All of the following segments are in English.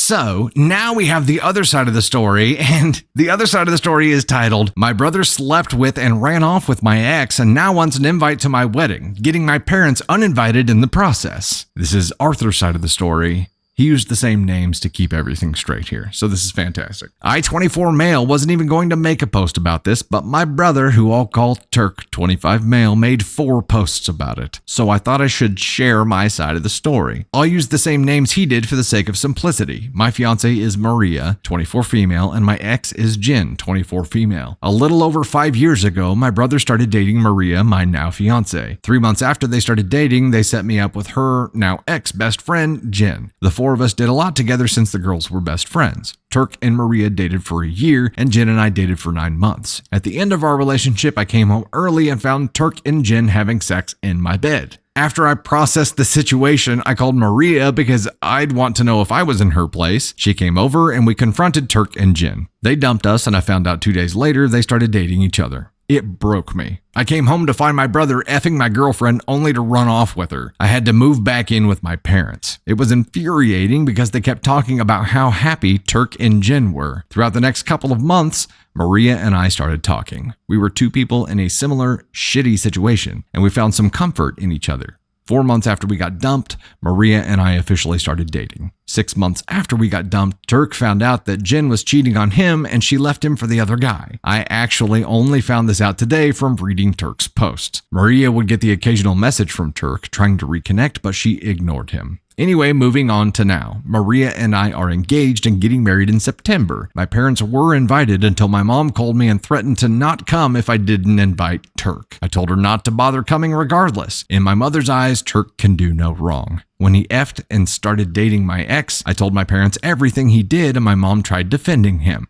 So now we have the other side of the story, and the other side of the story is titled, My brother slept with and ran off with my ex and now wants an invite to my wedding, getting my parents uninvited in the process. This is Arthur's side of the story. He used the same names to keep everything straight here, so this is fantastic. I, 24 male, wasn't even going to make a post about this, but my brother, who I'll call Turk, 25 male, made 4 posts about it, so I thought I should share my side of the story. I'll use the same names he did for the sake of simplicity. My fiance is Maria, 24 female, and my ex is Jen, 24 female. A little over 5 years ago, my brother started dating Maria, my now fiance. 3 months after they started dating, they set me up with her now ex-best friend, Jen. The 4 of us did a lot together since the girls were best friends. Turk and Maria dated for a year, and Jen and I dated for 9 months. At the end of our relationship, I came home early and found Turk and Jen having sex in my bed. After I processed the situation, I called Maria because I'd want to know if I was in her place. She came over and we confronted Turk and Jen. They dumped us, and I found out 2 days later they started dating each other. It broke me. I came home to find my brother effing my girlfriend only to run off with her. I had to move back in with my parents. It was infuriating because they kept talking about how happy Turk and Jen were. Throughout the next couple of months, Maria and I started talking. We were 2 people in a similar shitty situation, and we found some comfort in each other. 4 months after we got dumped, Maria and I officially started dating. 6 months after we got dumped, Turk found out that Jen was cheating on him and she left him for the other guy. I actually only found this out today from reading Turk's posts. Maria would get the occasional message from Turk trying to reconnect, but she ignored him. Anyway, moving on to now. Maria and I are engaged and getting married in September. My parents were invited until my mom called me and threatened to not come if I didn't invite Turk. I told her not to bother coming regardless. In my mother's eyes, Turk can do no wrong. When he effed and started dating my ex, I told my parents everything he did and my mom tried defending him.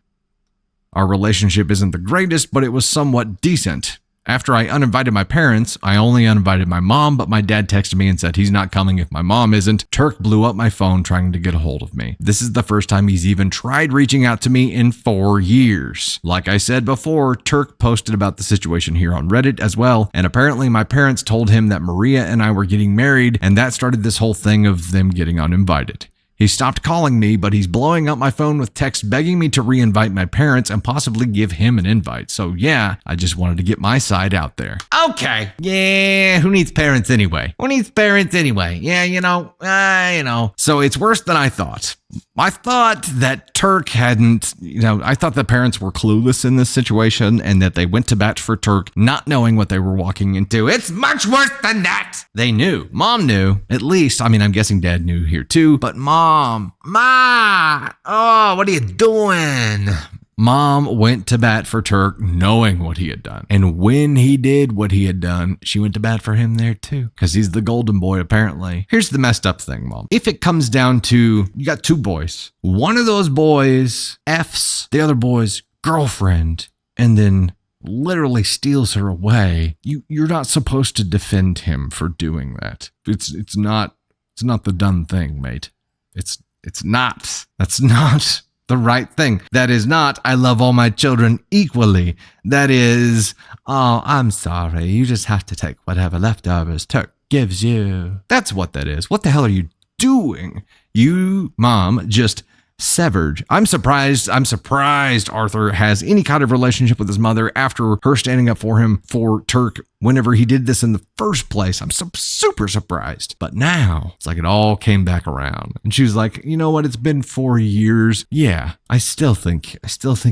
Our relationship isn't the greatest, but it was somewhat decent. After I uninvited my parents, I only uninvited my mom, but my dad texted me and said he's not coming if my mom isn't. Turk blew up my phone trying to get a hold of me. This is the first time he's even tried reaching out to me in 4 years. Like I said before, Turk posted about the situation here on Reddit as well, and apparently my parents told him that Maria and I were getting married, and that started this whole thing of them getting uninvited. He stopped calling me, but he's blowing up my phone with texts begging me to re-invite my parents and possibly give him an invite. So yeah, I just wanted to get my side out there. Okay. Yeah, who needs parents anyway? Yeah, you know. So it's worse than I thought. I thought that Turk hadn't, I thought the parents were clueless in this situation and that they went to bat for Turk, not knowing what they were walking into. It's much worse than that. They knew. Mom knew. At least, I'm guessing Dad knew here too. But Ma, what are you doing? Mom went to bat for Turk knowing what he had done. And when he did what he had done, she went to bat for him there too. Because he's the golden boy, apparently. Here's the messed up thing, Mom. If it comes down to, you got 2 boys. One of those boys F's the other boy's girlfriend and then literally steals her away. You're not supposed to defend him for doing that. It's not the done thing, mate. It's not. That's not the right thing. That is not, I love all my children equally. That is, oh, I'm sorry. You just have to take whatever leftovers Turk gives you. That's what that is. What the hell are you doing? You, Mom, just severed. I'm surprised Arthur has any kind of relationship with his mother after her standing up for him for Turk whenever he did this in the first place. I'm super surprised. But now it's like it all came back around. And she was like, you know what? It's been 4 years. Yeah, I still think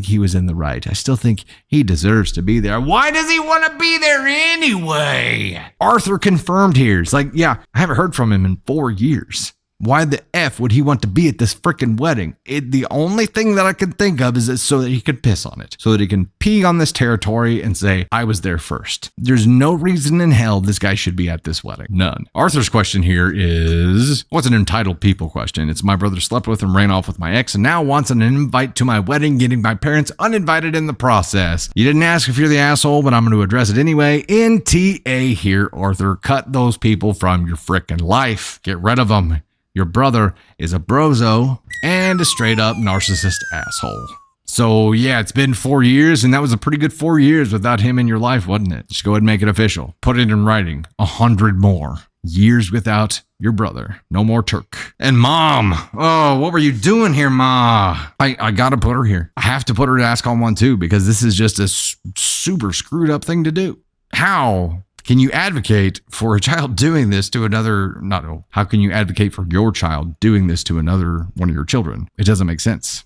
he was in the right. I still think he deserves to be there. Why does he want to be there anyway? Arthur confirmed here. It's like, yeah, I haven't heard from him in 4 years. Why the F would he want to be at this freaking wedding? The only thing that I can think of is so that he can piss on it. So that he can pee on this territory and say, I was there first. There's no reason in hell this guy should be at this wedding. None. Arthur's question here is, what's an entitled people question? It's my brother slept with and ran off with my ex and now wants an invite to my wedding, getting my parents uninvited in the process. You didn't ask if you're the asshole, but I'm going to address it anyway. NTA here, Arthur. Cut those people from your freaking life. Get rid of them. Your brother is a brozo and a straight up narcissist asshole. So yeah, it's been 4 years and that was a pretty good 4 years without him in your life, wasn't it? Just go ahead and make it official. Put it in writing. 100 more years without your brother. No more Turk. And Mom, oh, what were you doing here, Ma? I gotta put her here. I have to put her to Ask on One too, because this is just a super screwed up thing to do. How can you advocate for a child doing this to another? How can you advocate for your child doing this to another one of your children? It doesn't make sense.